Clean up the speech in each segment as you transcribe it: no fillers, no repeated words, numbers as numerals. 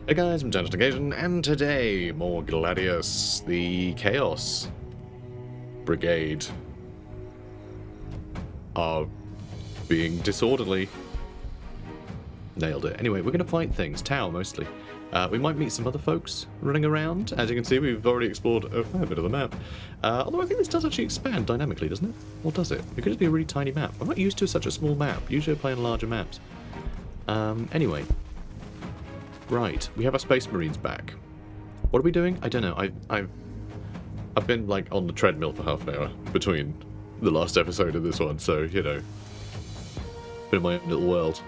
Hey guys, I'm Jonathan, and today more Gladius, the Chaos Brigade are being disorderly. Nailed it. Anyway, we're going to fight things, Tau mostly. We might meet some other folks running around. As you can see, we've already explored a fair bit of the map. Although I think this does actually expand dynamically, doesn't it? Or does it? It could just be a really tiny map. I'm not used to such a small map. Usually I play on larger maps. Anyway. Right, we have our Space Marines back. What are we doing? I don't know. I've been like on the treadmill for half an hour between the last episode and this one, so you know, been in my own little world,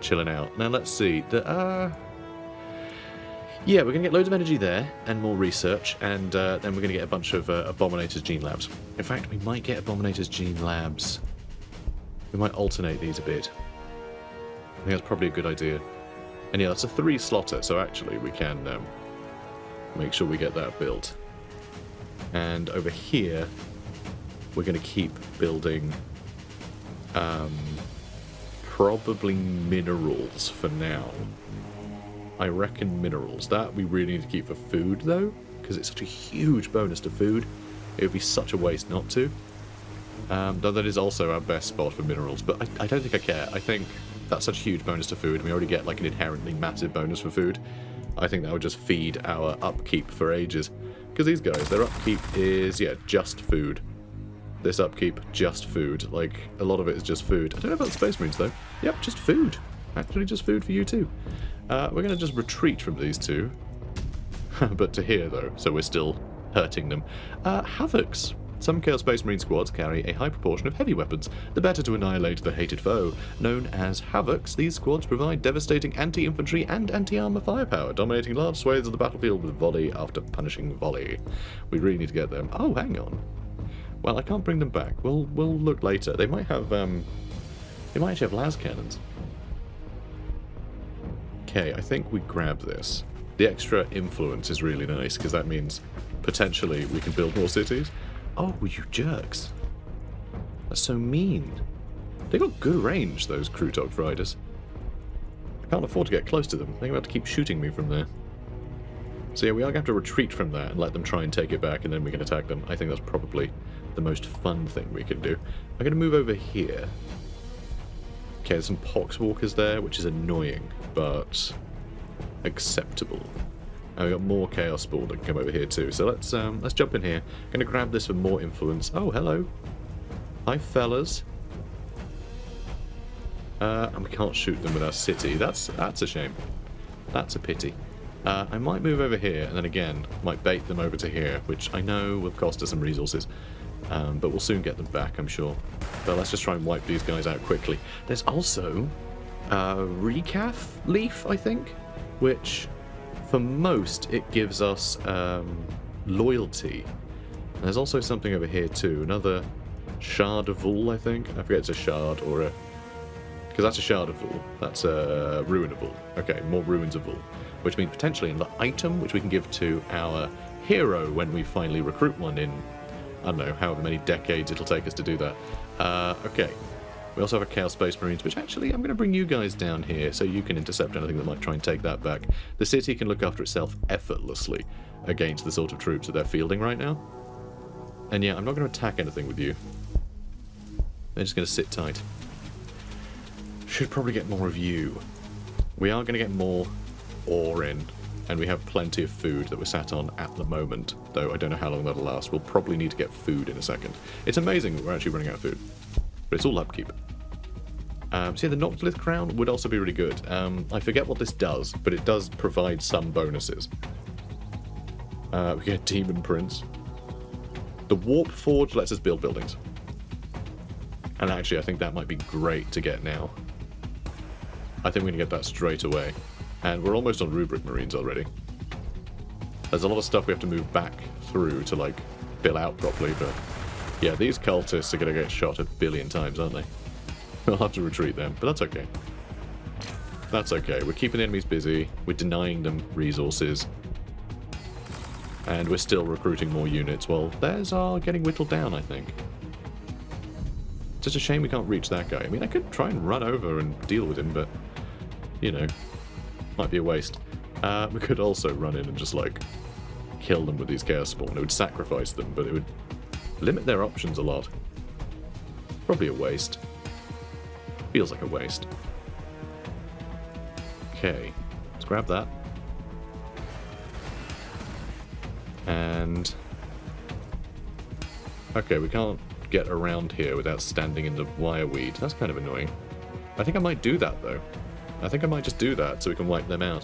chilling out. Now let's see. Yeah, we're gonna get loads of energy there and more research, and then we're gonna get a bunch of Abominators Gene Labs. In fact, we might get Abominators Gene Labs. We might alternate these a bit. I think that's probably a good idea. And yeah, that's a 3-slotter, so actually we can make sure we get that built. And over here, we're going to keep building probably minerals for now. I reckon minerals. That we really need to keep for food, though, because it's such a huge bonus to food. It would be such a waste not to. Though that is also our best spot for minerals, but I don't think I care. I think that's such a huge bonus to food, and we already get like an inherently massive bonus for food. I think that would just feed our upkeep for ages. Because these guys, their upkeep is, yeah, just food. This upkeep, just food. Like, a lot of it is just food. I don't know about the Space Marines, though. Yep, just food. Actually, just food for you, too. We're going to just retreat from these two. But to here, though, so we're still hurting them. Havocs. Some Chaos Space Marine squads carry a high proportion of heavy weapons, the better to annihilate the hated foe. Known as Havocs, these squads provide devastating anti-infantry and anti-armor firepower, dominating large swathes of the battlefield with volley after punishing volley. We really need to get them. Oh, hang on. Well, I can't bring them back. We'll look later. They might have they might actually have las cannons. Okay, I think we grab this. The extra influence is really nice because that means potentially we can build more cities. Oh, you jerks. That's so mean. They got good range, those Crew Dog Riders. I can't afford to get close to them. They're going to keep shooting me from there. So yeah, we are going to have to retreat from that and let them try and take it back, and then we can attack them. I think that's probably the most fun thing we can do. I'm going to move over here. Okay, there's some Poxwalkers there, which is annoying, but acceptable. And we've got more Chaos Spawn that can come over here too. So let's jump in here. Gonna grab this for more influence. Oh, hello. Hi, fellas. And we can't shoot them with our city. That's a shame. That's a pity. I might move over here, and then again, might bait them over to here, which I know will cost us some resources. But we'll soon get them back, I'm sure. But let's just try and wipe these guys out quickly. There's also Recaf Leaf, I think, which... For most, it gives us loyalty. And there's also something over here too. Another shard of wool, I think. I forget it's a shard or a... Because that's a shard of wool. That's a ruin of wool. Okay, more ruins of wool. Which means potentially another item, which we can give to our hero when we finally recruit one in, I don't know, however many decades it'll take us to do that. Okay. We also have a Chaos Space Marines, which actually I'm going to bring you guys down here so you can intercept anything that might try and take that back. The city can look after itself effortlessly against the sort of troops that they're fielding right now. And yeah, I'm not going to attack anything with you. They're just going to sit tight. Should probably get more of you. We are going to get more ore in, and we have plenty of food that we're sat on at the moment, though I don't know how long that'll last. We'll probably need to get food in a second. It's amazing that we're actually running out of food. But it's all upkeep. So yeah, the Noctilith Crown would also be really good. I forget what this does, but it does provide some bonuses. We get Demon Prince. The Warp Forge lets us build buildings. And actually, I think that might be great to get now. I think we're going to get that straight away. And we're almost on Rubric Marines already. There's a lot of stuff we have to move back through to, like, fill out properly, but... Yeah, these cultists are going to get shot a billion times, aren't they? We'll have to retreat them, but that's okay. That's okay. We're keeping the enemies busy. We're denying them resources. And we're still recruiting more units. Well, theirs are getting whittled down, I think. It's just a shame we can't reach that guy. I mean, I could try and run over and deal with him, but, you know, might be a waste. We could also run in and just, like, kill them with these Chaos Spawn. It would sacrifice them, but it would limit their options a lot. Probably a waste. Feels like a waste. Okay, let's grab that. And... okay, we can't get around here without standing in the wireweed. That's kind of annoying. I think I might do that, though. I think I might just do that so we can wipe them out.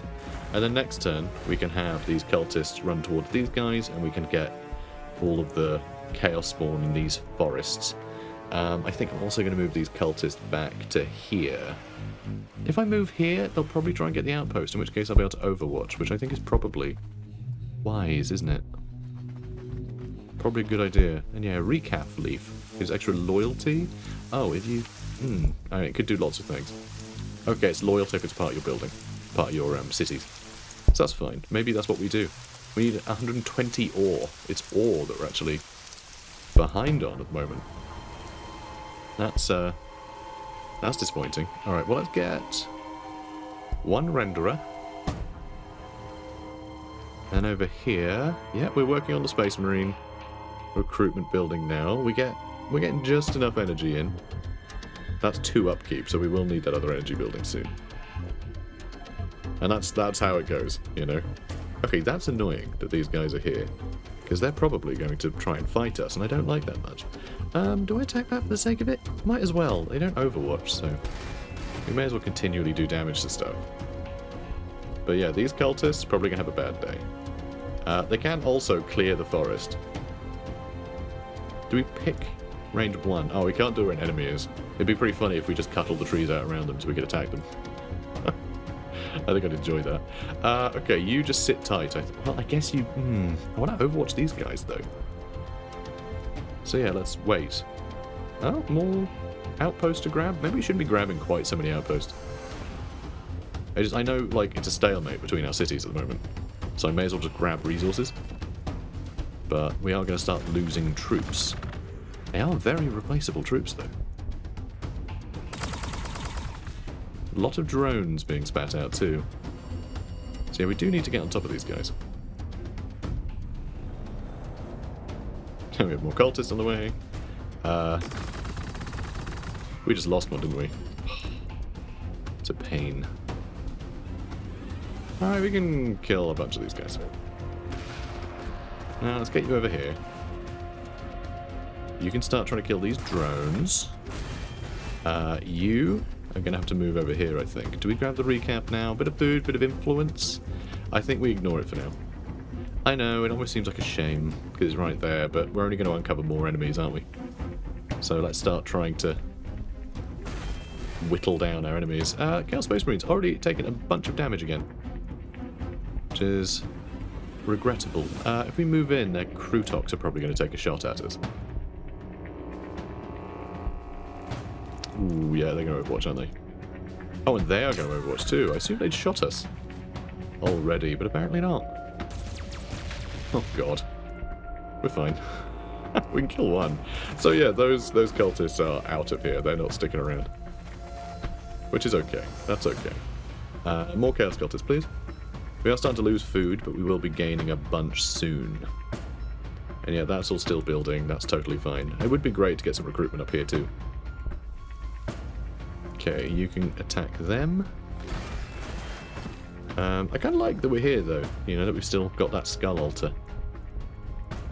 And then next turn, we can have these cultists run towards these guys, and we can get all of the Chaos Spawn in these forests. I think I'm also going to move these cultists back to here. If I move here, they'll probably try and get the outpost, in which case I'll be able to overwatch, which I think is probably wise, isn't it? Probably a good idea. And yeah, recap leaf gives extra loyalty. Oh, if you... I mean, it could do lots of things. Okay, it's loyalty if it's part of your building. Part of your cities. So that's fine. Maybe that's what we do. We need 120 ore. It's ore that we're actually behind on at the moment. That's disappointing. Alright, well, let's get one renderer. And over here, yeah, we're working on the Space Marine recruitment building now. We're getting just enough energy in. That's 2 upkeep, so we will need that other energy building soon. And that's how it goes, you know. Okay, that's annoying that these guys are here, because they're probably going to try and fight us, and I don't like that much. Do I attack that for the sake of it? Might as well. They don't overwatch, so we may as well continually do damage to stuff. But yeah, these cultists probably going to have a bad day. They can also clear the forest. Do we pick range 1? Oh, we can't do it where an enemy is. It'd be pretty funny if we just cut all the trees out around them so we could attack them. I think I'd enjoy that. Okay, you just sit tight. Well, I guess you... I want to overwatch these guys, though. So yeah, let's wait. Oh, more outposts to grab? Maybe we shouldn't be grabbing quite so many outposts. I know, like, it's a stalemate between our cities at the moment, so I may as well just grab resources. But we are going to start losing troops. They are very replaceable troops, though. A lot of drones being spat out, too. So yeah, we do need to get on top of these guys. We have more cultists on the way. We just lost one, didn't we? It's a pain. Alright, we can kill a bunch of these guys. Now, let's get you over here. You can start trying to kill these drones. You are going to have to move over here, I think. Do we grab the recap now? Bit of food, bit of influence. I think we ignore it for now. I know, it almost seems like a shame, because it's right there, but we're only going to uncover more enemies, aren't we? So let's start trying to whittle down our enemies. Chaos Space Marines already taken a bunch of damage again, which is regrettable. If we move in, their Crutox are probably going to take a shot at us. Ooh, yeah, they're going to overwatch, aren't they? Oh, and they are going to overwatch too. I assumed they'd shot us already, but apparently not. Oh god. We're fine. We can kill one. So yeah, those cultists are out of here. They're not sticking around. Which is okay. That's okay. More Chaos Cultists, please. We are starting to lose food, but we will be gaining a bunch soon. And yeah, that's all still building. That's totally fine. It would be great to get some recruitment up here too. Okay, you can attack them. I kind of like that we're here, though. You know, that we've still got that skull altar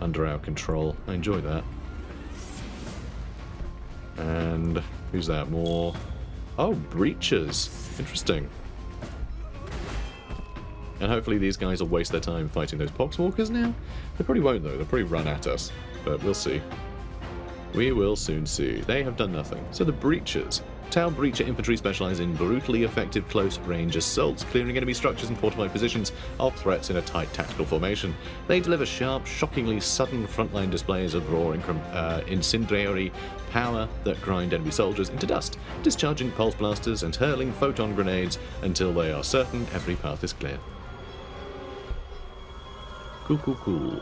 under our control. I enjoy that. And who's that? More... oh, breaches. Interesting. And hopefully these guys will waste their time fighting those poxwalkers now. They probably won't, though. They'll probably run at us. But we'll see. We will soon see. They have done nothing. So the breaches. Tau Breacher infantry specialise in brutally effective close-range assaults, clearing enemy structures and fortified positions of threats in a tight tactical formation. They deliver sharp, shockingly sudden frontline displays of raw incendiary power that grind enemy soldiers into dust, discharging pulse blasters and hurling photon grenades until they are certain every path is clear. Cool, cool, cool.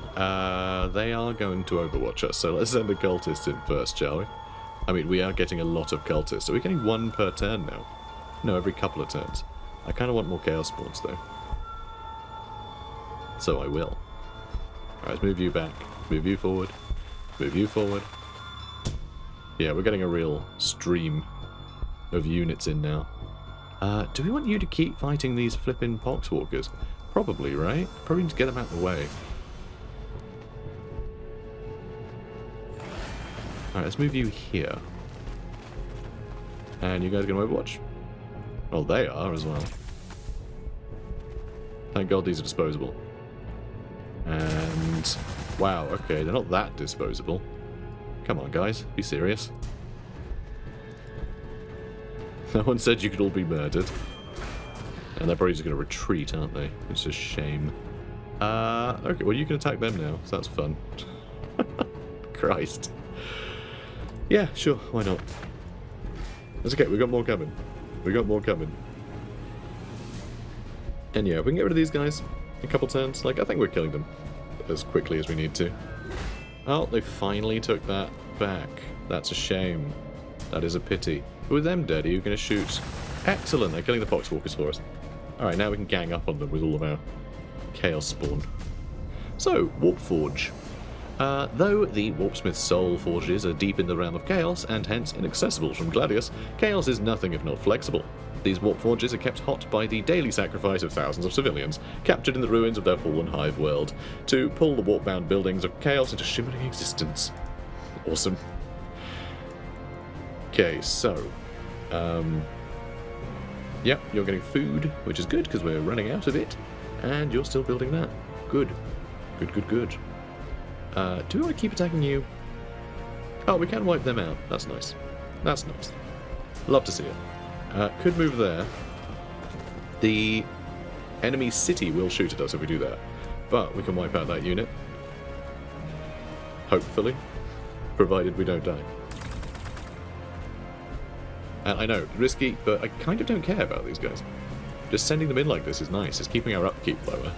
They are going to overwatch us, so let's send the cultists in first, shall we? I mean, we are getting a lot of cultists. Are we getting one per turn now? No, every couple of turns. I kind of want more Chaos Spawns, though. so I will. Alright, let's move you back. Move you forward. Move you forward. Yeah, we're getting a real stream of units in now. Do we want you to keep fighting these flipping poxwalkers? Probably, right? Probably need to get them out of the way. Alright, let's move you here. And you guys gonna overwatch? Well, they are as well. Thank God these are disposable. And... wow, okay, they're not that disposable. Come on, guys, be serious. No one said you could all be murdered. And they're probably just going to retreat, aren't they? It's a shame. Okay, well you can attack them now, so that's fun. Christ. Yeah, sure, why not? That's okay, we got more coming. We got more coming. And yeah, if we can get rid of these guys in a couple turns, like, I think we're killing them as quickly as we need to. Oh, they finally took that back. That's a shame. That is a pity. But with them dead, are you going to shoot? Excellent, they're killing the poxwalkers for us. Alright, now we can gang up on them with all of our chaos spawn. So, Warpforge. Though the Warpsmith's soul forges are deep in the realm of chaos, and hence inaccessible from Gladius, chaos is nothing if not flexible. These warp forges are kept hot by the daily sacrifice of thousands of civilians, captured in the ruins of their fallen hive world, to pull the warp-bound buildings of chaos into shimmering existence. Awesome. Okay, so... yep, you're getting food, which is good, because we're running out of it, and you're still building that. Good. Good, good, good. Do we want to keep attacking you? Oh, we can wipe them out. That's nice. That's nice. Love to see it. Could move there. The enemy city will shoot at us if we do that. But we can wipe out that unit. Hopefully. Provided we don't die. And I know, risky, but I kind of don't care about these guys. Just sending them in like this is nice. It's keeping our upkeep lower.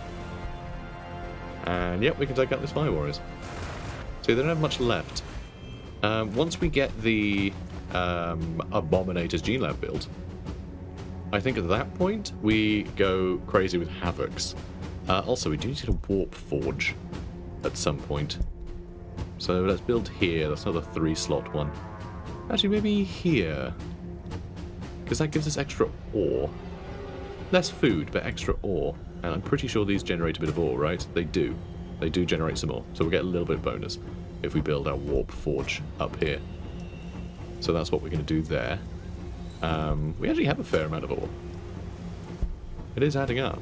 And yep, we can take out this Fire Warriors. See, they don't have much left. Once we get the Abominator's Gene Lab build, I think at that point we go crazy with Havocs. Also, we do need to get a Warp Forge at some point. So let's build here. That's another 3-slot one. Actually, maybe here. Because that gives us extra ore. Less food, but extra ore. And I'm pretty sure these generate a bit of ore, right? They do. They do generate some ore. So we'll get a little bit of bonus if we build our Warp Forge up here. So that's what we're going to do there. We actually have a fair amount of ore. It is adding up.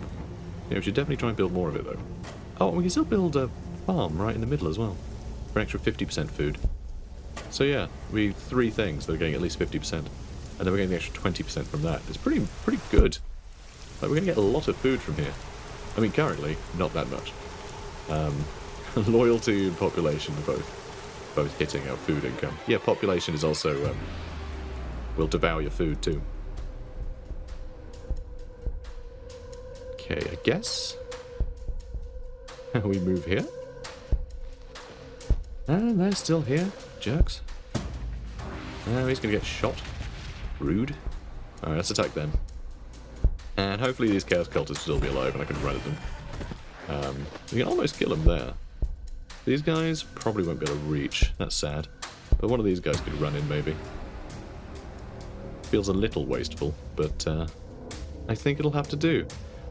Yeah, we should definitely try and build more of it, though. Oh, and we can still build a farm right in the middle as well. For an extra 50% food. So yeah, we have 3 things that are getting at least 50%. And then we're getting the extra 20% from that. It's pretty good. Like, we're going to get a lot of food from here. I mean, currently, not that much. Loyalty and population are both hitting our food income. Yeah, population is also... will devour your food, too. Okay, I guess... we move here. And they're still here, jerks. Oh, he's going to get shot. Rude. Alright, let's attack them. And hopefully these Chaos Cultists will still be alive and I can run at them. We can almost kill them there. These guys probably won't be able to reach. That's sad. But one of these guys could run in, maybe. Feels a little wasteful, but I think it'll have to do.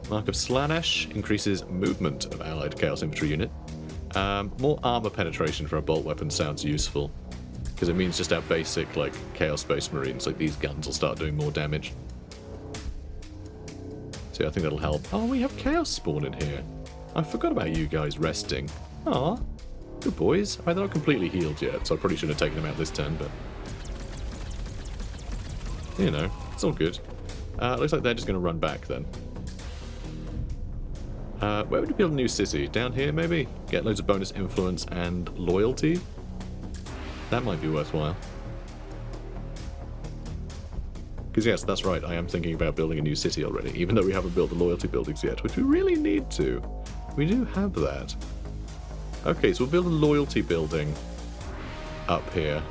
Mark of Slanesh increases movement of allied Chaos Infantry unit. More armor penetration for a bolt weapon sounds useful. Because it means just our basic, like, Chaos Space Marines, like these guns will start doing more damage. So I think that'll help. Oh, we have Chaos Spawn in here. I forgot about you guys resting. Aw, good boys. They're not completely healed yet, so I probably shouldn't have taken them out this turn, but... you know, it's all good. Looks like they're just going to run back, then. Where would we build a new city? Down here, maybe? Get loads of bonus influence and loyalty? That might be worthwhile. Because yes, that's right, I am thinking about building a new city already, even though we haven't built the loyalty buildings yet, which we really need to. We do have that. Okay, so we'll build a loyalty building up here.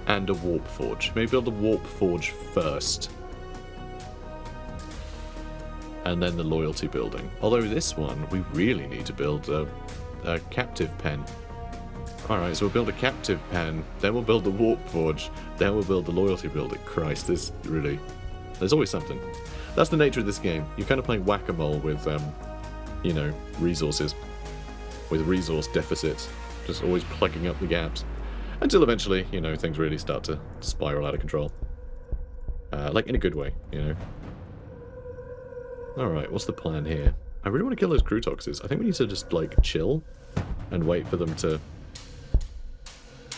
And a warp forge. Maybe build a warp forge first. and then the loyalty building. Although this one, we really need to build a captive pen. Alright, so we'll build a captive pen, then we'll build the warp forge, then we'll build the loyalty building. Christ, this really... There's always something. That's the nature of this game. You're kind of playing whack-a-mole with, you know, resources. With resource deficits. Just always plugging up the gaps. Until eventually, you know, things really start to spiral out of control. Like, in a good way, you know. Alright, what's the plan here? I really want to kill those Crutoxes. I think we need to just, like, chill and wait for them to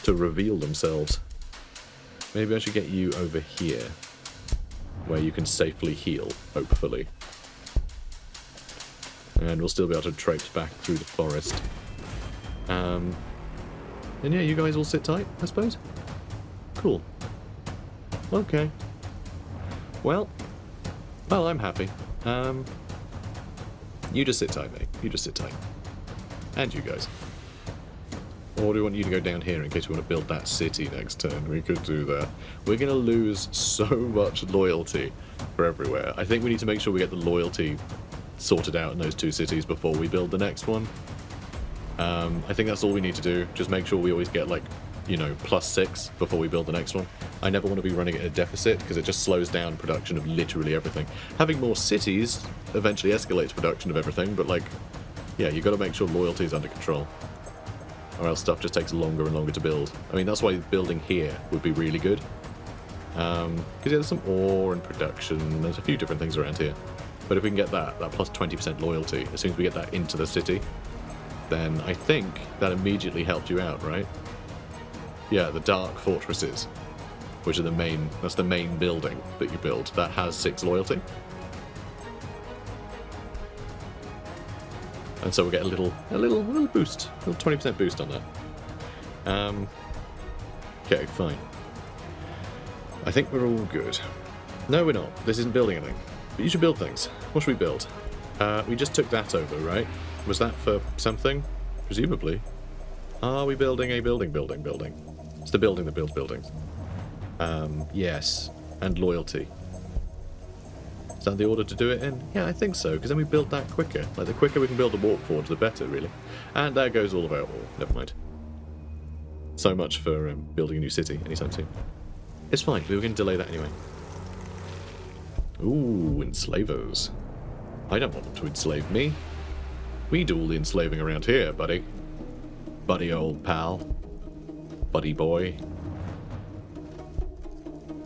reveal themselves. Maybe I should get you over here, where you can safely heal, hopefully. And we'll still be able to traipse back through the forest. And yeah, you guys all sit tight, I suppose? Cool. Okay. Well, I'm happy. You just sit tight, mate. You just sit tight. And you guys. Or do we want you to go down here in case we want to build that city next turn? We could do that. We're going to lose so much loyalty for everywhere. I think we need to make sure we get the loyalty sorted out in those two cities before we build the next one. I think that's all we need to do. Just make sure we always get, like, you know, +6 before we build the next one. I never want to be running at a deficit because it just slows down production of literally everything. Having more cities eventually escalates production of everything, but, like, yeah, you've got to make sure loyalty is under control. Or else stuff just takes longer and longer to build. I mean, that's why building here would be really good. Because yeah, there's some ore and production, there's a few different things around here. But if we can get that plus 20% loyalty, as soon as we get that into the city, then I think that immediately helped you out, right? Yeah, the Dark Fortresses, which are that's the main building that you build, that has 6 loyalty. And so we'll get a little boost, a little 20% boost on that. Okay, fine. I think we're all good. No, we're not. This isn't building anything. But you should build things. What should we build? We just took that over, right? Was that for something? Presumably. Are we building a building? It's the building that builds buildings. Yes. And loyalty. Is that the order to do it in? Yeah, I think so, because then we build that quicker. Like, the quicker we can build a warp forge, the better, really. And there goes all of our ore. Never mind. So much for building a new city anytime soon. It's fine, we were going to delay that anyway. Ooh, enslavers. I don't want them to enslave me. We do all the enslaving around here, buddy. Buddy old pal. Buddy boy.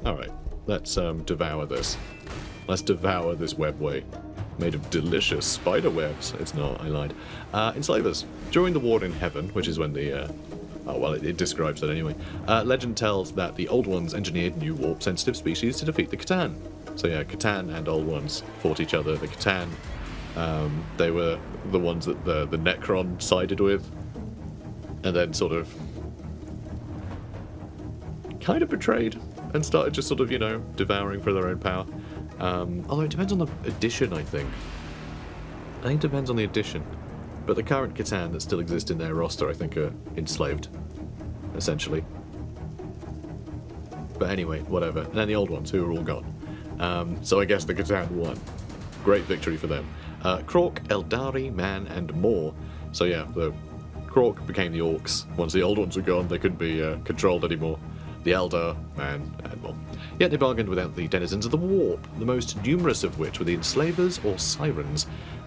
Alright, let's devour this. Let's devour this webway. Made of delicious spider webs. It's not, I lied. Enslavers. During the War in Heaven, which is when the... oh, well, it describes that anyway. Legend tells that the Old Ones engineered new warp-sensitive species to defeat the Catan. So yeah, Catan and Old Ones fought each other. The Catan, they were the ones that the Necron sided with. And then sort of... kind of betrayed. And started just sort of, you know, devouring for their own power. Although it depends on the edition, I think. I think it depends on the edition. But the current Catan that still exist in their roster, I think, are enslaved. Essentially. But anyway, whatever. And then the Old Ones, who are all gone. So I guess the Catan won. Great victory for them. Krork, Eldari, Man, and more. So yeah, the Krork became the Orcs. Once the Old Ones were gone, they couldn't be controlled anymore. The Eldar, Man, and more. Yet they bargained without the denizens of the Warp, the most numerous of which were the Enslavers or Sirens.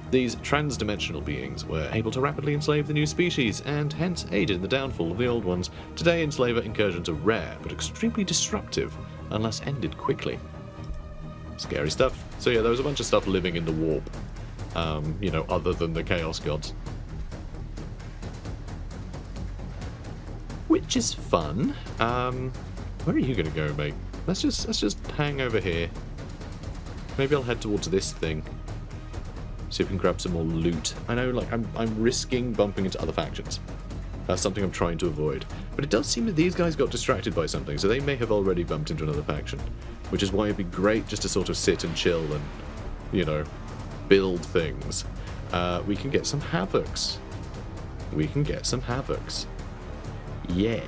These trans-dimensional beings were able to rapidly enslave the new species, and hence aided in the downfall of the old ones. Today, enslaver incursions are rare, but extremely disruptive, unless ended quickly. Scary stuff. So yeah, there was a bunch of stuff living in the Warp, you know, other than the Chaos Gods. Which is fun. Where are you gonna go, mate? Let's just hang over here. Maybe I'll head towards this thing. See if we can grab some more loot. I know, like, I'm risking bumping into other factions. That's something I'm trying to avoid. But it does seem that these guys got distracted by something, so they may have already bumped into another faction. Which is why it'd be great just to sort of sit and chill and, you know, build things. We can get some Havocs. We can get some Havocs. Yay.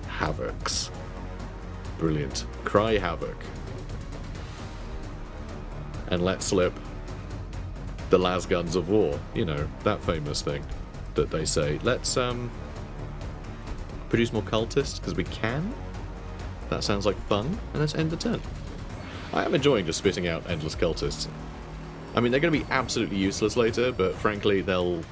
Havocs. Brilliant. Cry Havoc. And let slip the las guns of war. You know, that famous thing that they say. Let's produce more cultists, because we can. That sounds like fun. And let's end the turn. I am enjoying just spitting out endless cultists. I mean, they're going to be absolutely useless later, but frankly, there'll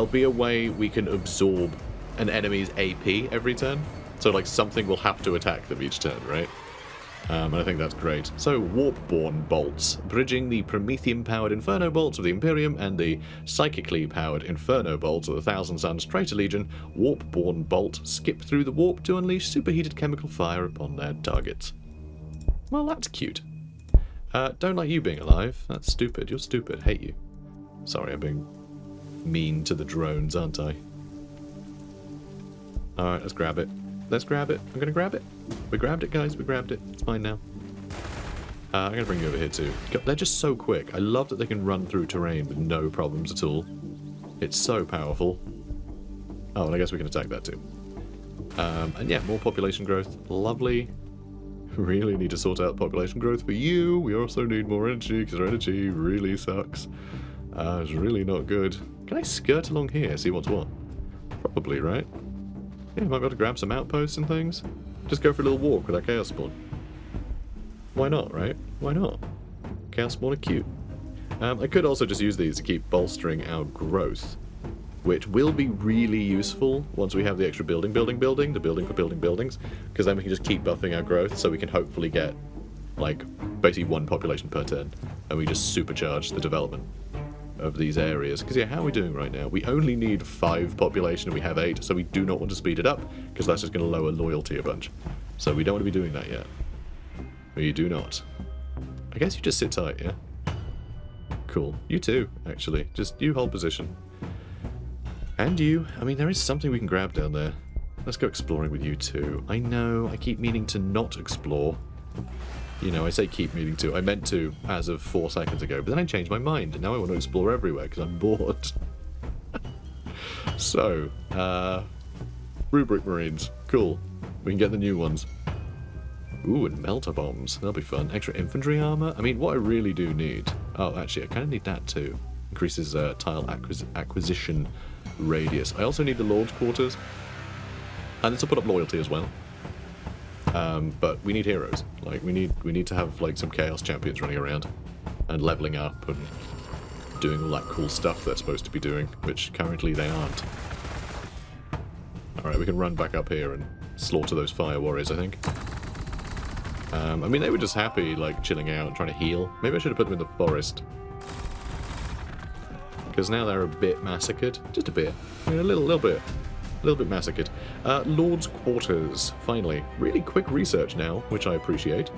be a way we can absorb an enemy's AP every turn. So, like, something will have to attack them each turn, right? And I think that's great. So, Warp-born bolts, bridging the Promethean-powered Inferno bolts of the Imperium and the psychically-powered Inferno bolts of the Thousand Suns Traitor Legion. Warp-born bolt skip through the warp to unleash superheated chemical fire upon their targets. Well, that's cute. Don't like you being alive. That's stupid. You're stupid. Hate you. Sorry, I'm being mean to the drones, aren't I? Alright, let's grab it. Let's grab it. I'm gonna grab it. We grabbed it, guys. We grabbed it. It's mine now. I'm gonna bring you over here, too. God, they're just so quick. I love that they can run through terrain with no problems at all. It's so powerful. Oh, and I guess we can attack that, too. And yeah, more population growth. Lovely. Really need to sort out population growth for you. We also need more energy, because our energy really sucks. It's really not good. Can I skirt along here, see what's what? Probably, right? Yeah, might be able to grab some outposts and things. Just go for a little walk with our Chaos Spawn. Why not, right? Why not? Chaos Spawn are cute. I could also just use these to keep bolstering our growth, which will be really useful once we have the extra building for building buildings, because then we can just keep buffing our growth, so we can hopefully get, like, basically one population per turn, and we just supercharge the development of these areas. Because yeah, how are we doing right now? We only need 5 population and we have 8, so we do not want to speed it up, because that's just going to lower loyalty a bunch. So we don't want to be doing that yet. We do not. I guess you just sit tight, yeah? Cool. You too, actually. Just you hold position. And you. I mean, there is something we can grab down there. Let's go exploring with you too. I know, I keep meaning to not explore. You know, I say keep meaning to. I meant to as of 4 seconds ago, but then I changed my mind, and now I want to explore everywhere because I'm bored. So, Rubric Marines. Cool. We can get the new ones. Ooh, and melter bombs. That'll be fun. Extra infantry armor. I mean, what I really do need... Oh, actually, I kind of need that too. Increases tile acquisition radius. I also need the Lord's Quarters. And this will put up loyalty as well. But we need heroes. Like, we need to have, like, some Chaos Champions running around. And leveling up and doing all that cool stuff they're supposed to be doing, which currently they aren't. Alright, we can run back up here and slaughter those fire warriors, I think. I mean, they were just happy, like, chilling out and trying to heal. Maybe I should have put them in the forest. Because now they're a bit massacred. Just a bit. I mean, a little bit. A little bit massacred. Lord's Quarters, finally. Really quick research now, which I appreciate.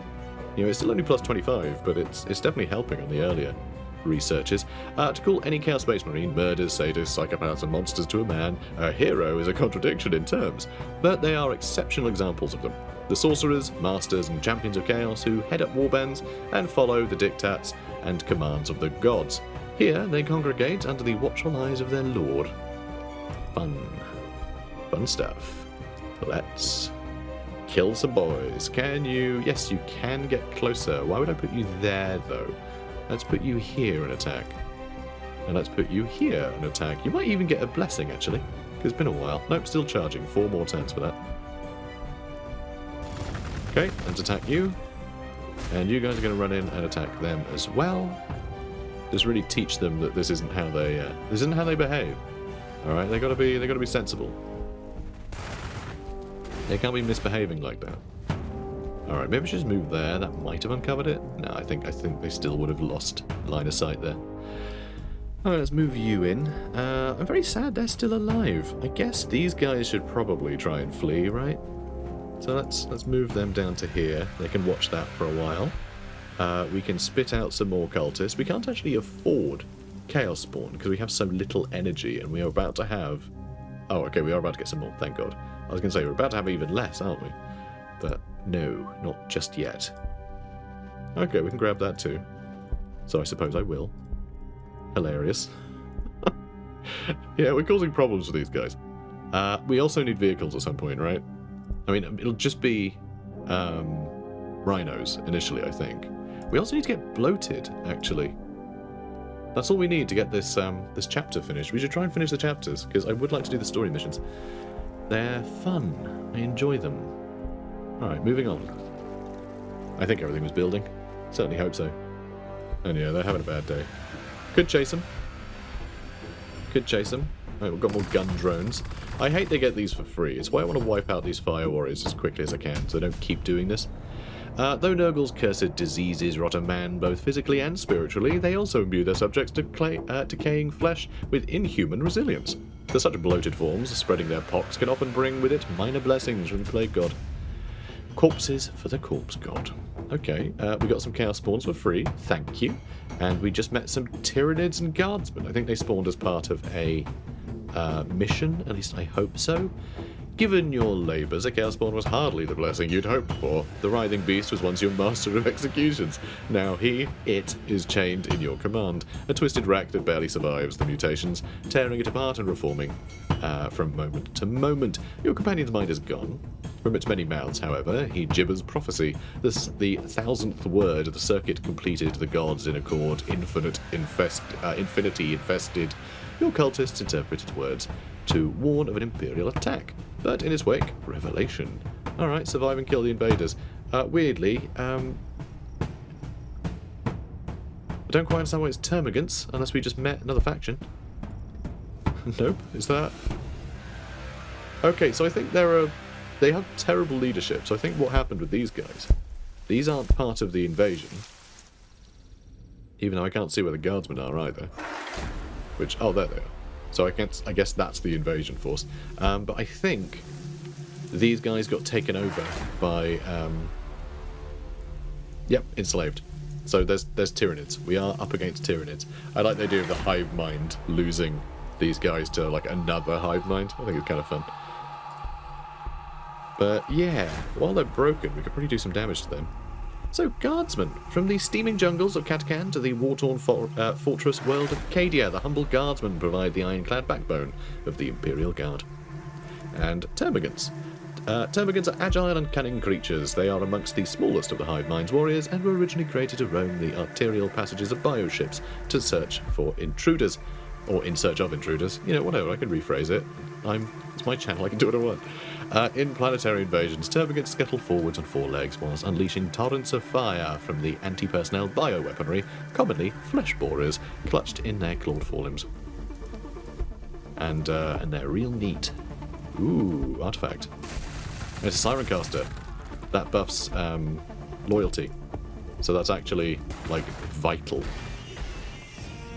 You know, it's still only plus 25, but it's definitely helping on the earlier researches. To call any Chaos Space Marine murders, sadists, psychopaths, and monsters to a man, a hero is a contradiction in terms, but they are exceptional examples of them. The sorcerers, masters, and champions of chaos who head up warbands and follow the diktats and commands of the gods. Here, they congregate under the watchful eyes of their lord. Fun. Fun stuff. Let's kill some boys. Can you... Yes, you can get closer. Why would I put you there, though? Let's put you here and attack. And let's put you here and attack. You might even get a blessing, actually. Because it's been a while. Nope, still charging. 4 more turns for that. Okay, let's attack you. And you guys are going to run in and attack them as well. Just really teach them that this isn't how they behave. All right, they got to be sensible. They can't be misbehaving like that. All right, maybe we should just move there. That might have uncovered it. No, I think they still would have lost line of sight there. All right, let's move you in. I'm very sad they're still alive. I guess these guys should probably try and flee, right? So let's move them down to here. They can watch that for a while. We can spit out some more cultists. We can't actually afford Chaos Spawn because we have so little energy, and we are about to have... Oh, okay, we are about to get some more, thank God. I was going to say, we're about to have even less, aren't we? But no, not just yet. Okay, we can grab that too. So I suppose I will. Hilarious. Yeah, we're causing problems for these guys. We also need vehicles at some point, right? I mean, it'll just be rhinos initially, I think. We also need to get bloated, actually. That's all we need to get this this chapter finished. We should try and finish the chapters, because I would like to do the story missions. They're fun. I enjoy them. Alright, moving on. I think everything was building. Certainly hope so. And yeah, they're having a bad day. Could chase them. Could chase them. Alright, we've got more gun drones. I hate they get these for free. It's why I want to wipe out these fire warriors as quickly as I can, so they don't keep doing this. Though Nurgle's cursed diseases rot a man both physically and spiritually, they also imbue their subjects to decaying flesh with inhuman resilience. To such bloated forms, spreading their pox can often bring with it minor blessings from the Plague God. Corpses for the Corpse God. Okay, we got some Chaos Spawns for free, thank you. And we just met some Tyranids and Guardsmen. I think they spawned as part of a mission, at least I hope so. Given your labours, a Chaos Spawn was hardly the blessing you'd hoped for. The writhing beast was once your master of executions. Now it is chained in your command. A twisted wreck that barely survives the mutations, tearing it apart and reforming from moment to moment. Your companion's mind is gone. From its many mouths, however, he gibbers prophecy. The 1000th word of the circuit completed, the gods in accord, infinity infested. Your cultists interpreted words to warn of an Imperial attack. But in its wake, revelation. Alright, survive and kill the invaders. Weirdly, I don't quite understand why it's termagants, unless we just met another faction. Nope, is that... Okay, so I think they have terrible leadership, so I think what happened with these guys... These aren't part of the invasion. Even though I can't see where the guardsmen are either. Which, oh, there they are. So I guess that's the invasion force. But I think these guys got taken over by... Yep, enslaved. So there's Tyranids. We are up against Tyranids. I like the idea of the hive mind losing these guys to like another hive mind. I think it's kind of fun. But yeah, while they're broken, we could probably do some damage to them. So, guardsmen, from the steaming jungles of Katakan to the war-torn fortress world of Cadia, the humble guardsmen provide the ironclad backbone of the Imperial Guard. And termagants. Termagants are agile and cunning creatures. They are amongst the smallest of the hive mind's warriors and were originally created to roam the arterial passages of bioships to search for intruders. Or in search of intruders. You know, whatever, I can rephrase it. It's my channel, I can do what I want. In planetary invasions, termagants scuttle forwards on four legs whilst unleashing torrents of fire from the anti-personnel bioweaponry, commonly flesh borers, clutched in their clawed forelimbs. And they're real neat. Ooh, artifact. It's a Siren Caster. That buffs loyalty. So that's actually, like, vital.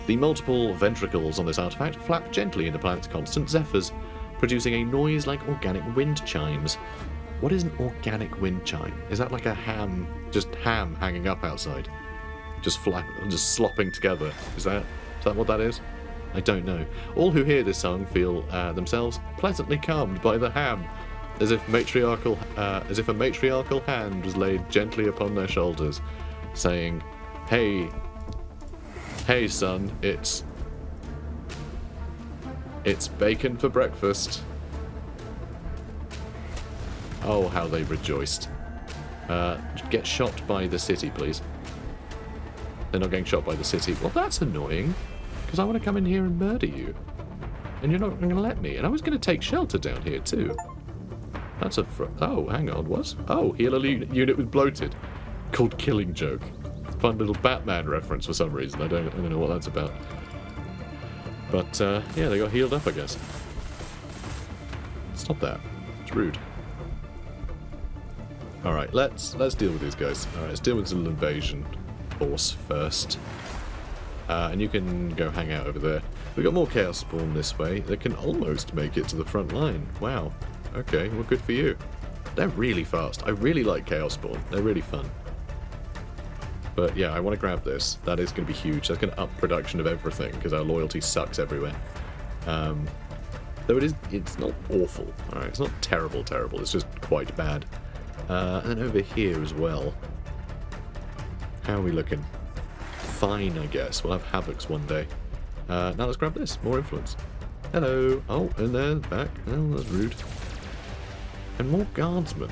The multiple ventricles on this artifact flap gently in the planet's constant zephyrs, producing a noise like organic wind chimes. What is an organic wind chime? Is that like a ham, just ham hanging up outside? Just slopping together? Is that what that is? I don't know. All who hear this song feel themselves pleasantly calmed by the ham, as if a matriarchal hand was laid gently upon their shoulders, saying, "Hey, son, it's bacon for breakfast." Oh, how they rejoiced. Get shot by the city, please. They're not getting shot by the city. Well, that's annoying, because I want to come in here and murder you. And you're not going to let me. And I was going to take shelter down here, too. That's a... Oh, hang on, what? Oh, healer unit with bloated. Called Killing Joke. Fun little Batman reference for some reason. I don't know what that's about. But, yeah, they got healed up, I guess. Stop that. It's rude. Alright, let's deal with these guys. Alright, let's deal with the invasion force first. And you can go hang out over there. We've got more Chaos Spawn this way. They can almost make it to the front line. Wow. Okay, well, good for you. They're really fast. I really like Chaos Spawn. They're really fun. But yeah, I want to grab this. That is going to be huge. That's going to up production of everything, because our loyalty sucks everywhere. Though it's not awful. Alright, it's not terrible. It's just quite bad. And then over here as well. How are we looking? Fine, I guess. We'll have Havocs one day. Now let's grab this. More influence. Hello. Oh, and they're back. Oh, that's rude. And more guardsmen.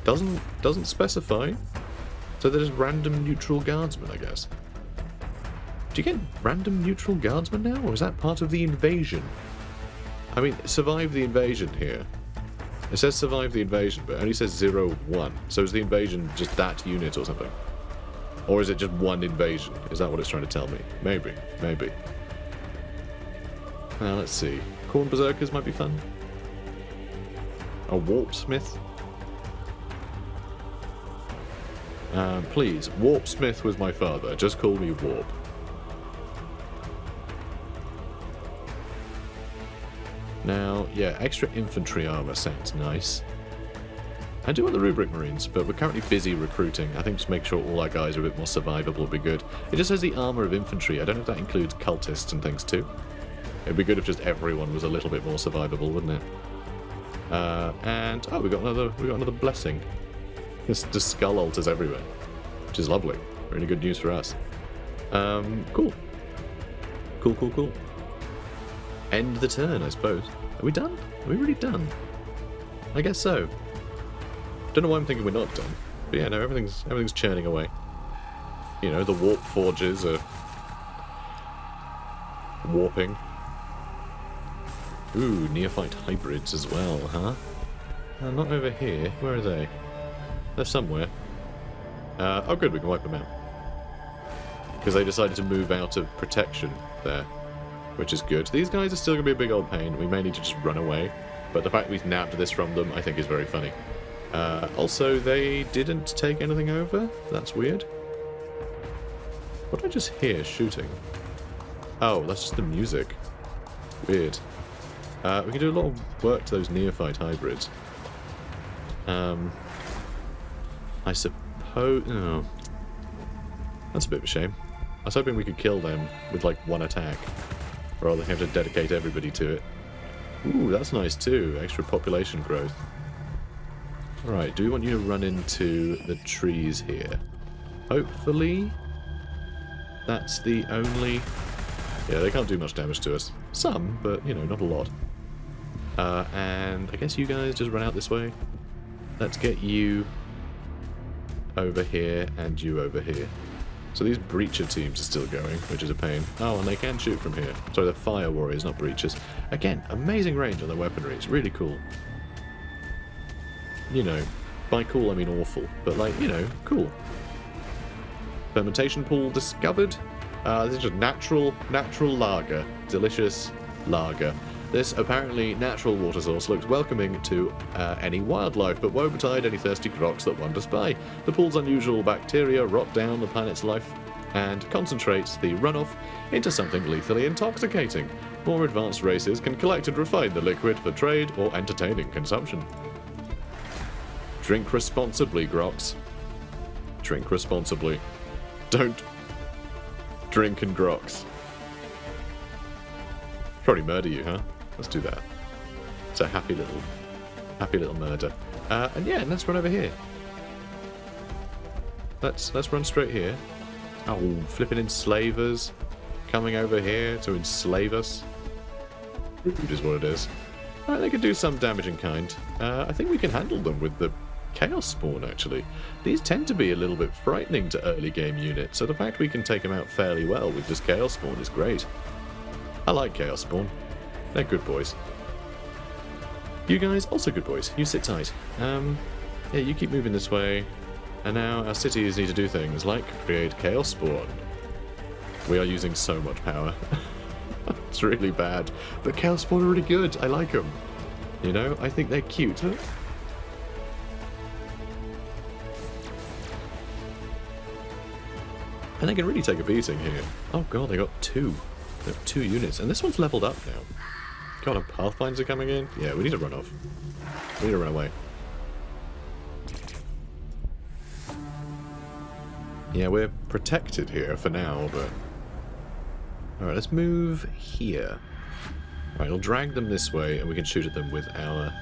Doesn't specify. So they're just random neutral guardsmen, I guess. Do you get random neutral guardsmen now, or is that part of the invasion? I mean, survive the invasion here. It says survive the invasion, but it only says 0-1. So is the invasion just that unit or something? Or is it just one invasion? Is that what it's trying to tell me? Maybe, maybe. Now, let's see. Corn Berserkers might be fun. A Warp Smith. Please, Warp Smith was my father. Just call me Warp. Now, yeah, extra infantry armor sounds nice. I do want the Rubric Marines, but we're currently busy recruiting. I think just make sure all our guys are a bit more survivable would be good. It just says the armor of infantry. I don't know if that includes cultists and things too. It'd be good if just everyone was a little bit more survivable, wouldn't it? And oh, we got another blessing. There's just skull altars everywhere, which is lovely. Really good news for us. Cool. Cool. End the turn, I suppose. Are we done? Are we really done? I guess so. Don't know why I'm thinking we're not done. But yeah, no, everything's churning away. You know, the warp forges are warping. Ooh, neophyte hybrids as well, huh? Not over here. Where are they? They're somewhere. Oh good, we can wipe them out. Because they decided to move out of protection there. Which is good. These guys are still going to be a big old pain. We may need to just run away. But the fact we've nabbed this from them, I think is very funny. Also, they didn't take anything over? That's weird. What did I just hear shooting? Oh, that's just the music. Weird. We can do a lot of work to those neophyte hybrids. I suppose... Oh. That's a bit of a shame. I was hoping we could kill them with, like, one attack. Rather than have to dedicate everybody to it. Ooh, that's nice too. Extra population growth. Alright, do we want you to run into the trees here? Hopefully... That's the only... Yeah, they can't do much damage to us. Some, but, you know, not a lot. And I guess you guys just run out this way. Let's get you over here and you over here. So these breacher teams are still going, which is a pain. Oh, and they can shoot from here. Sorry, they're fire warriors, not breachers. Again, amazing range on their weaponry. It's really cool. You know, by cool I mean awful, but like, you know, cool. Fermentation pool discovered. This is just natural lager. Delicious lager. This apparently natural water source looks welcoming to any wildlife, but woe betide any thirsty crocs that wander by. The pool's unusual bacteria rot down the planet's life and concentrates the runoff into something lethally intoxicating. More advanced races can collect and refine the liquid for trade or entertaining consumption. Drink responsibly, groks. Drink responsibly. Don't drink and groks. Probably murder you, huh? Let's do that. It's a happy little murder. And yeah, let's run over here. Let's run straight here. Oh, flipping enslavers coming over here to enslave us. Which is what it is. Alright, they can do some damage in kind. I think we can handle them with the Chaos Spawn, actually. These tend to be a little bit frightening to early game units, so the fact we can take them out fairly well with this Chaos Spawn is great. I like Chaos Spawn. They're good boys. You guys, also good boys. You sit tight. Yeah, you keep moving this way. And now our cities need to do things like create Chaos Spawn. We are using so much power. It's really bad. But Chaos Spawn are really good. I like them. You know, I think they're cute. And they can really take a beating here. Oh god, they got two. They have 2 units. And this one's leveled up now. God, and Pathfinders are coming in? Yeah, we need to run off. We need to run away. Yeah, we're protected here for now, but... Alright, let's move here. Alright, I'll drag them this way, and we can shoot at them with our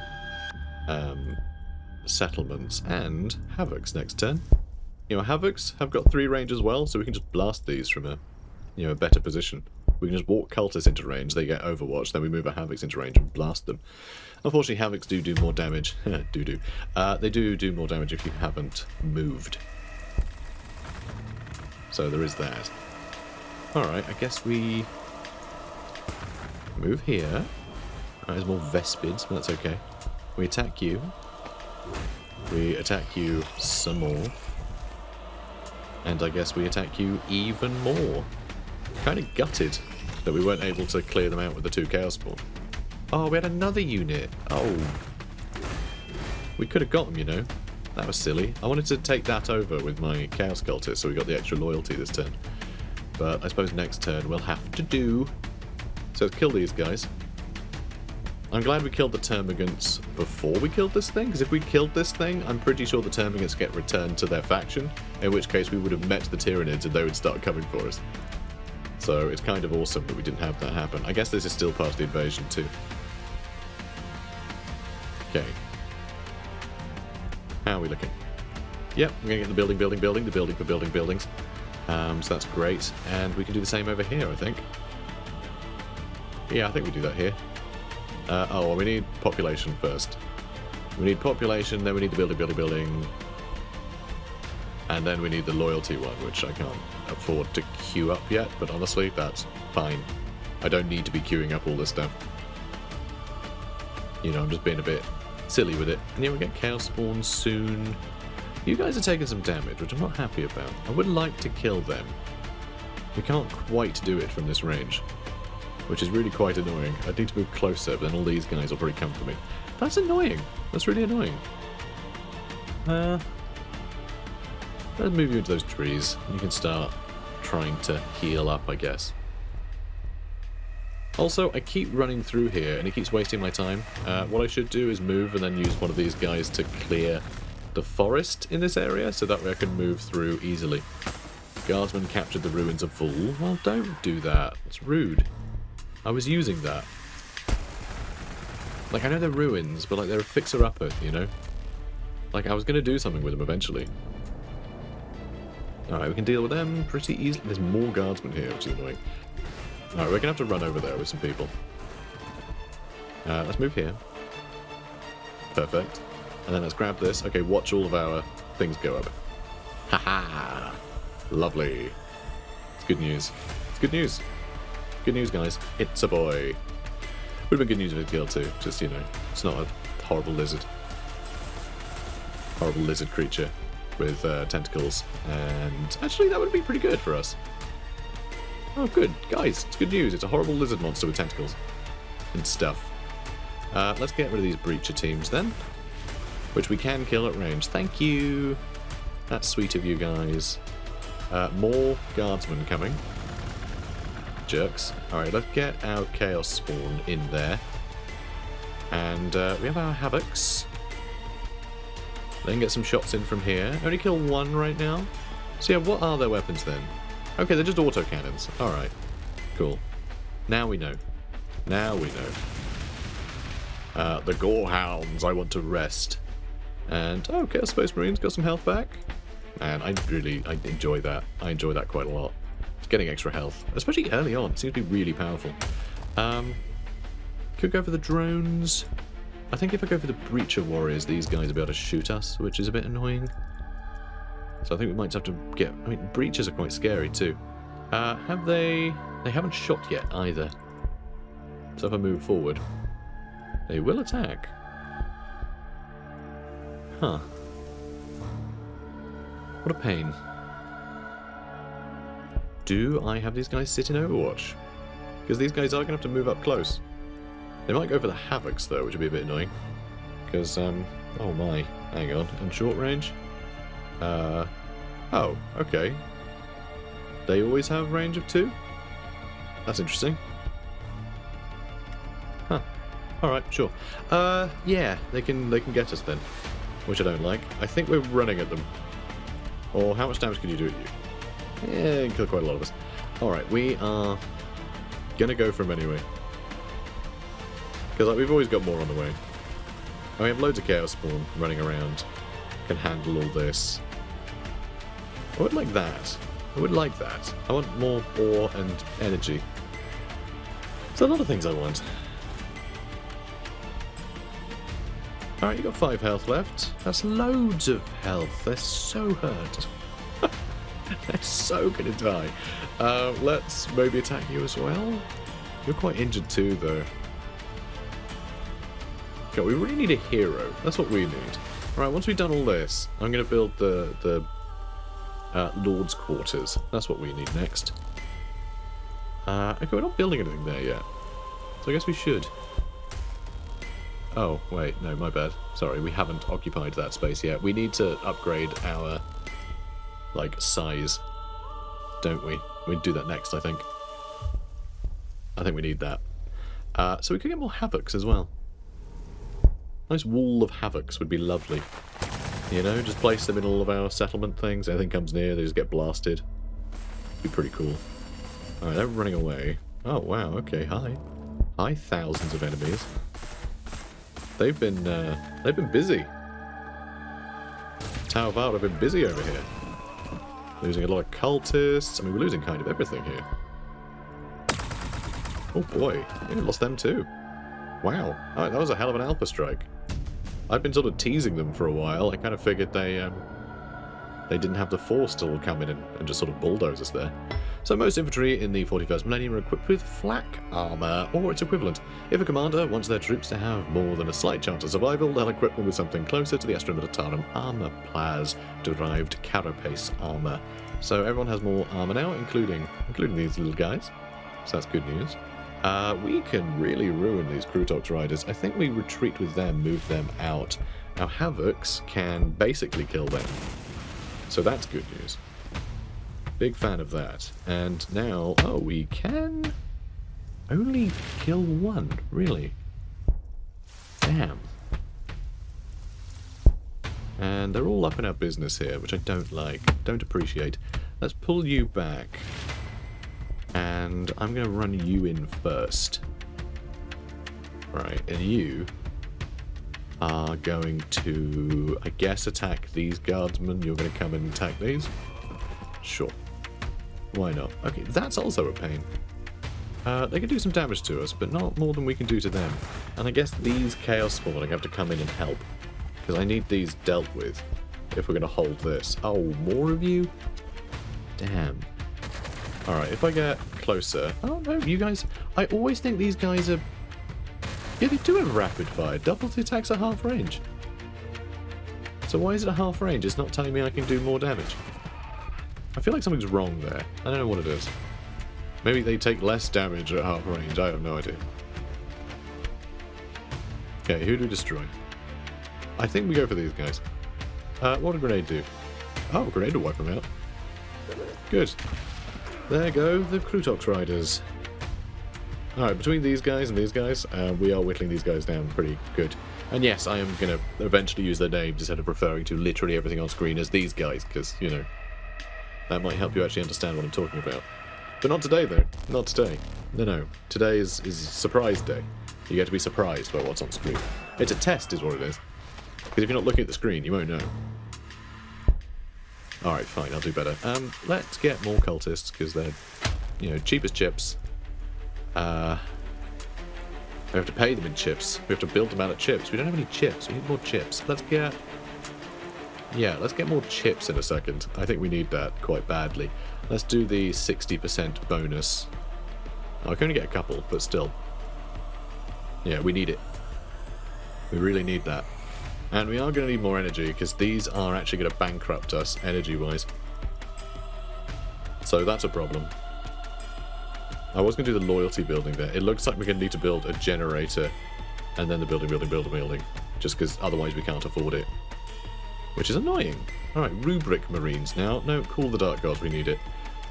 settlements and Havocs next turn. You know, Havocs have got 3 range as well, so we can just blast these from a, you know, a better position. We can just walk cultists into range, they get Overwatch, then we move our Havocs into range and blast them. Unfortunately, Havocs do more damage. They do more damage if you haven't moved. So there is that. Alright, I guess we move here. There's more Vespids, but that's okay. We attack you. We attack you some more. And I guess we attack you even more. Kind of gutted that we weren't able to clear them out with the 2 Chaos Spawn. Oh, we had another unit. Oh. We could have got them, you know. That was silly. I wanted to take that over with my Chaos Cultist, so we got the extra loyalty this turn. But I suppose next turn we'll have to do. So let's kill these guys. I'm glad we killed the Termagants before we killed this thing, because if we killed this thing, I'm pretty sure the Termagants get returned to their faction, in which case we would have met the Tyranids and they would start coming for us. So it's kind of awesome that we didn't have that happen. I guess this is still part of the invasion too. Okay. How are we looking? Yep, we're going to get the building for building buildings. So that's great. And we can do the same over here, I think. Yeah, I think we do that here. Oh, well, we need population first. We need population, then we need the building. And then we need the loyalty one, which I can't afford to queue up yet, but honestly, that's fine. I don't need to be queuing up all this stuff. You know, I'm just being a bit silly with it. And yeah, we get Chaos Spawn soon. You guys are taking some damage, which I'm not happy about. I would like to kill them. We can't quite do it from this range, which is really quite annoying. I need to move closer, but then all these guys will probably come for me. That's annoying. That's really annoying. Let's move you into those trees. You can start trying to heal up, I guess. Also, I keep running through here, and it keeps wasting my time. What I should do is move and then use one of these guys to clear the forest in this area, so that way I can move through easily. Guardsmen captured the ruins of Vull. Well, don't do that. It's rude. I was using that. Like, I know they're ruins, but like they're a fixer-upper, you know? Like, I was going to do something with them eventually. Alright, we can deal with them pretty easily. There's more guardsmen here, which is annoying. Alright, we're going to have to run over there with some people. Let's move here. Perfect. And then let's grab this. Okay, watch all of our things go up. Haha! Lovely. It's good news. It's good news. Good news, guys. It's a boy. Would have been good news if it killed too. Just, you know, it's not a horrible lizard. Horrible lizard creature with tentacles. And actually, that would be pretty good for us. Oh, good. Guys, it's good news. It's a horrible lizard monster with tentacles and stuff. Let's get rid of these breacher teams then, which we can kill at range. Thank you. That's sweet of you guys. More guardsmen coming. Jerks. Alright, let's get our Chaos Spawn in there. And we have our Havocs. Then get some shots in from here. Only kill one right now. So yeah, what are their weapons then? Okay, they're just autocannons. Alright. Cool. Now we know. Now we know. The Gorehounds, I want to rest. And, oh, Chaos Space Marines got some health back. And I enjoy that. I enjoy that quite a lot. It's getting extra health, especially early on. It seems to be really powerful. Could go for the drones. I think if I go for the Breacher Warriors, these guys will be able to shoot us, which is a bit annoying. So I think we might have to get... I mean, Breachers are quite scary too. Have they... They haven't shot yet either. So if I move forward, they will attack. Huh. What a pain. Do I have these guys sit in Overwatch? Because these guys are going to have to move up close. They might go for the Havocs though, which would be a bit annoying. Because, oh my, hang on, and short range? Oh, okay. They always have range of 2? That's interesting. Huh. Alright, sure. Yeah, they can get us then. Which I don't like. I think we're running at them. Or how much damage can you do at you? Yeah, you can kill quite a lot of us. Alright, we are gonna go for them anyway. Because like, we've always got more on the way. And we have loads of Chaos Spawn running around. Can handle all this. I would like that. I would like that. I want more ore and energy. There's a lot of things I want. Alright, you got 5 health left. That's loads of health. They're so hurt. They're so gonna die. Let's maybe attack you as well. You're quite injured too, though. Okay, we really need a hero. That's what we need. Alright, once we've done all this, I'm going to build the Lord's Quarters. That's what we need next. Okay, we're not building anything there yet. So I guess we should. Oh, wait, no, my bad. Sorry, we haven't occupied that space yet. We need to upgrade our, like, size, don't we? We do that next, I think. I think we need that. So we could get more Havocs as well. Nice wall of Havocs would be lovely. You know, just place them in all of our settlement things. Anything comes near, they just get blasted. Be pretty cool. Alright, they're running away. Oh, wow, okay, hi. Hi, thousands of enemies. They've been busy. Tower of Art have been busy over here. Losing a lot of cultists. I mean, we're losing kind of everything here. Oh boy, we lost them too. Wow, that was a hell of an Alpha strike. I've been sort of teasing them for a while. I kind of figured they didn't have the force to come in and just sort of bulldoze us there. So most infantry in the 41st Millennium are equipped with flak armor, or its equivalent. If a commander wants their troops to have more than a slight chance of survival, they'll equip them with something closer to the Astra Militarum armor plaz, derived carapace armor. So everyone has more armor now, including these little guys. So that's good news. We can really ruin these Krutox riders. I think we retreat with them, move them out. Our Havocs can basically kill them. So that's good news. Big fan of that. And now, oh, we can only kill one, really. Damn. And they're all up in our business here, which I don't like, don't appreciate. Let's pull you back. And I'm going to run you in first. Right, and you are going to, I guess, attack these guardsmen. You're going to come and attack these? Sure. Why not? Okay, that's also a pain. They can do some damage to us, but not more than we can do to them. And I guess these Chaos Spawning have to come in and help. Because I need these dealt with if we're going to hold this. Oh, more of you? Damn. Alright, if I get closer... Oh, no, you guys... I always think these guys are... Yeah, they do have rapid fire. Double the attacks at half range. So why is it at half range? It's not telling me I can do more damage. I feel like something's wrong there. I don't know what it is. Maybe they take less damage at half range. I have no idea. Okay, who do we destroy? I think we go for these guys. What did grenade do? Oh, grenade will wipe them out. Good. There go, the Krutox riders. Alright, between these guys and these guys, we are whittling these guys down pretty good. And yes, I am going to eventually use their names instead of referring to literally everything on screen as these guys, because, you know, that might help you actually understand what I'm talking about. But not today, though. Not today. No. Today is surprise day. You get to be surprised by what's on screen. It's a test, is what it is. Because if you're not looking at the screen, you won't know. Alright, fine, I'll do better. Let's get more cultists, because they're, you know, cheap as chips. We have to pay them in chips. We have to build them out of chips. We don't have any chips. We need more chips. Let's get... Yeah, let's get more chips in a second. I think we need that quite badly. Let's do the 60% bonus. Oh, I can only get a couple, but still. Yeah, we need it. We really need that. And we are going to need more energy, because these are actually going to bankrupt us, energy-wise. So that's a problem. I was going to do the loyalty building there. It looks like we're going to need to build a generator, and then the building, just because otherwise we can't afford it. Which is annoying. Alright, Rubric Marines now. No, call the Dark Gods, we need it.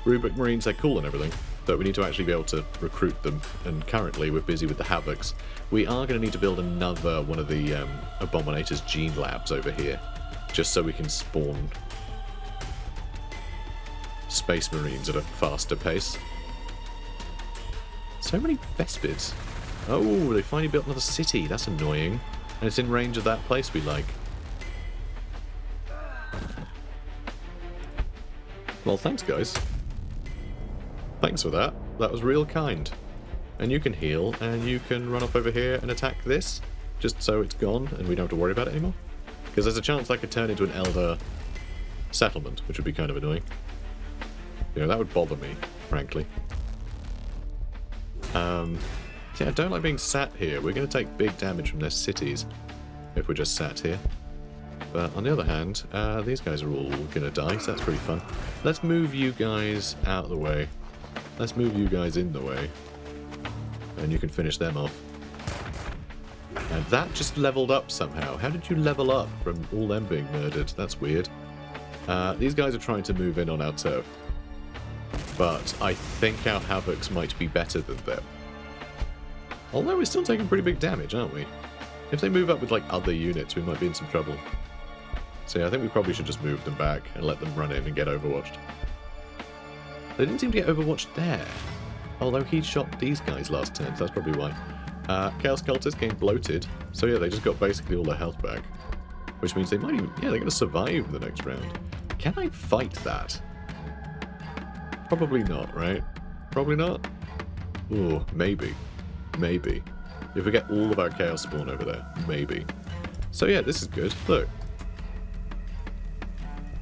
Rubric Marines, they're cool and everything, but we need to actually be able to recruit them, and currently we're busy with the Havocs. We are going to need to build another one of the Abominator's gene labs over here, just so we can spawn Space Marines at a faster pace. So many Vespids. Oh, they finally built another city. That's annoying. And it's in range of that place we like. Well, thanks, guys. Thanks for that. That was real kind. And you can heal, and you can run off over here and attack this, just so it's gone and we don't have to worry about it anymore. Because there's a chance that could turn into an Elder settlement, which would be kind of annoying. You know, that would bother me, frankly. Yeah, I don't like being sat here. We're going to take big damage from their cities if we're just sat here. But on the other hand, these guys are all going to die, so that's pretty fun. Let's move you guys out of the way. Let's move you guys in the way. And you can finish them off. And that just leveled up somehow. How did you level up from all them being murdered? That's weird. These guys are trying to move in on our turf. But I think our Havocs might be better than them. Although we're still taking pretty big damage, aren't we? If they move up with, like, other units, we might be in some trouble. So yeah, I think we probably should just move them back and let them run in and get overwatched. They didn't seem to get overwatched there. Although he shot these guys last turn, so that's probably why. Chaos Cultists getting bloated. So yeah, they just got basically all their health back. Which means they might even... Yeah, they're going to survive the next round. Can I fight that? Probably not, right? Probably not? Ooh, maybe. Maybe. If we get all of our Chaos spawn over there, maybe. So yeah, this is good. Look.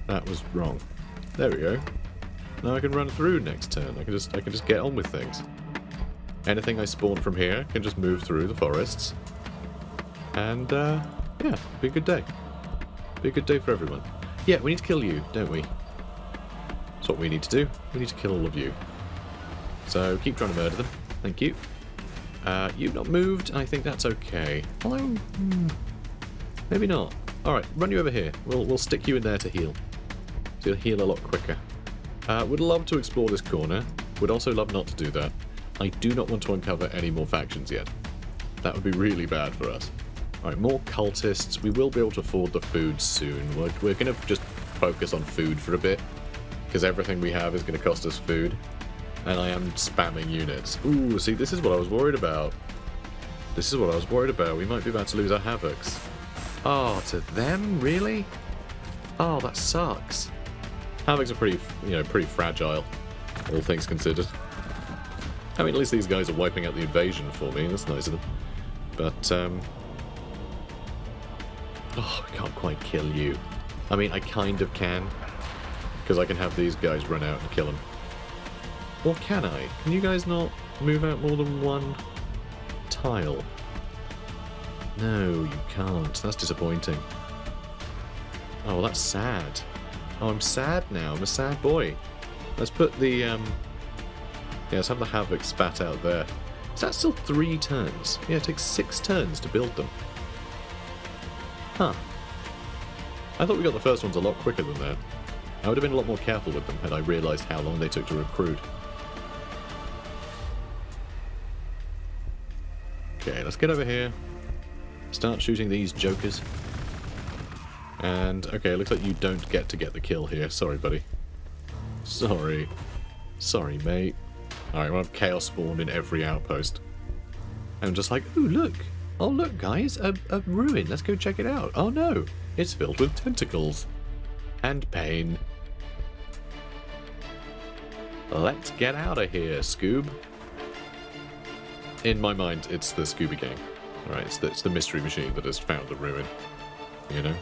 That was wrong. There we go. Now I can run through next turn. I can just get on with things. Anything I spawn from here can just move through the forests. And yeah, be a good day. Be a good day for everyone. Yeah, we need to kill you, don't we? That's what we need to do. We need to kill all of you. So keep trying to murder them. Thank you. You've not moved. I think that's okay. Although, maybe not. Alright, run you over here. We'll stick you in there to heal. So you'll heal a lot quicker. Would love to explore this corner. Would also love not to do that. I do not want to uncover any more factions yet. That would be really bad for us. Alright, more cultists. We will be able to afford the food soon. We're going to just focus on food for a bit. Because everything we have is going to cost us food. And I am spamming units. Ooh, see, this is what I was worried about. This is what I was worried about. We might be about to lose our Havocs. Oh, to them? Really? Oh, that sucks. Havocs are pretty, pretty fragile, all things considered. I mean, at least these guys are wiping out the invasion for me. That's nice of them. But, oh, I can't quite kill you. I mean, I kind of can. Because I can have these guys run out and kill them. Or can I? Can you guys not move out more than one tile? No, you can't. That's disappointing. Oh, well, that's sad. Oh, I'm sad now. I'm a sad boy. Let's put the, yeah, let's have the Havoc spat out there. Is that still 3 turns? Yeah, it takes 6 turns to build them. Huh. I thought we got the first ones a lot quicker than that. I would have been a lot more careful with them had I realised how long they took to recruit. Okay, let's get over here. Start shooting these jokers. And, okay, it looks like you don't get to get the kill here. Sorry, buddy. Sorry. Sorry, mate. Alright, we'll have chaos spawned in every outpost. And I'm just like, ooh, look. Oh, look, guys, a ruin. Let's go check it out. Oh, no. It's filled with tentacles. And pain. Let's get out of here, Scoob. In my mind, it's the Scooby Gang. Alright, it's the mystery machine that has found the ruin. You know?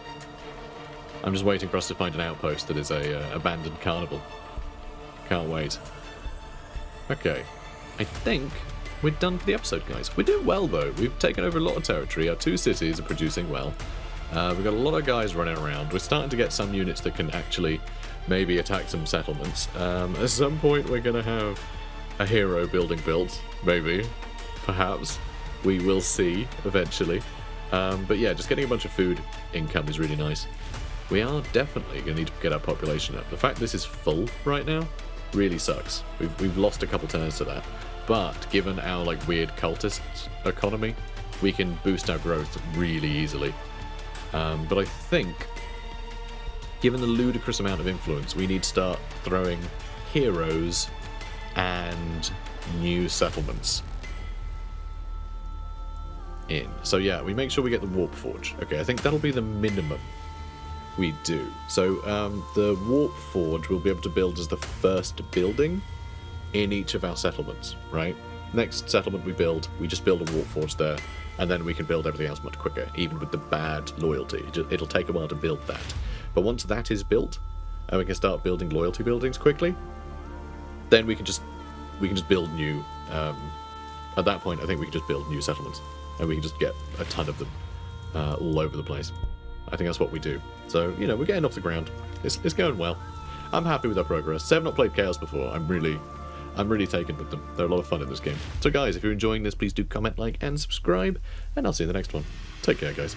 I'm just waiting for us to find an outpost that is a abandoned carnival. Can't wait. Okay. I think we're done for the episode, guys. We're doing well, though. We've taken over a lot of territory. Our 2 cities are producing well. We've got a lot of guys running around. We're starting to get some units that can actually maybe attack some settlements. At some point, we're going to have a hero building built. Maybe. Perhaps. We will see, eventually. But yeah, just getting a bunch of food income is really nice. We are definitely going to need to get our population up. The fact this is full right now really sucks. We've lost a couple turns to that. But given our like weird cultist economy, we can boost our growth really easily. But I think, given the ludicrous amount of influence, we need to start throwing heroes and new settlements in. So yeah, we make sure we get the Warp Forge. Okay, I think that'll be the minimum we do. So the Warp Forge we'll be able to build as the first building in each of our settlements, right? Next settlement we build, we just build a Warp Forge there, and then we can build everything else much quicker, even with the bad loyalty. It'll take a while to build that. But once that is built, and we can start building loyalty buildings quickly, then we can just build new. At that point, I think we can just build new settlements, and we can just get a ton of them all over the place. I think that's what we do. So, you know, we're getting off the ground. It's going well. I'm happy with our progress. So I've not played Chaos before. I'm really taken with them. They're a lot of fun in this game. So guys, if you're enjoying this, please do comment, like, and subscribe, and I'll see you in the next one. Take care, guys.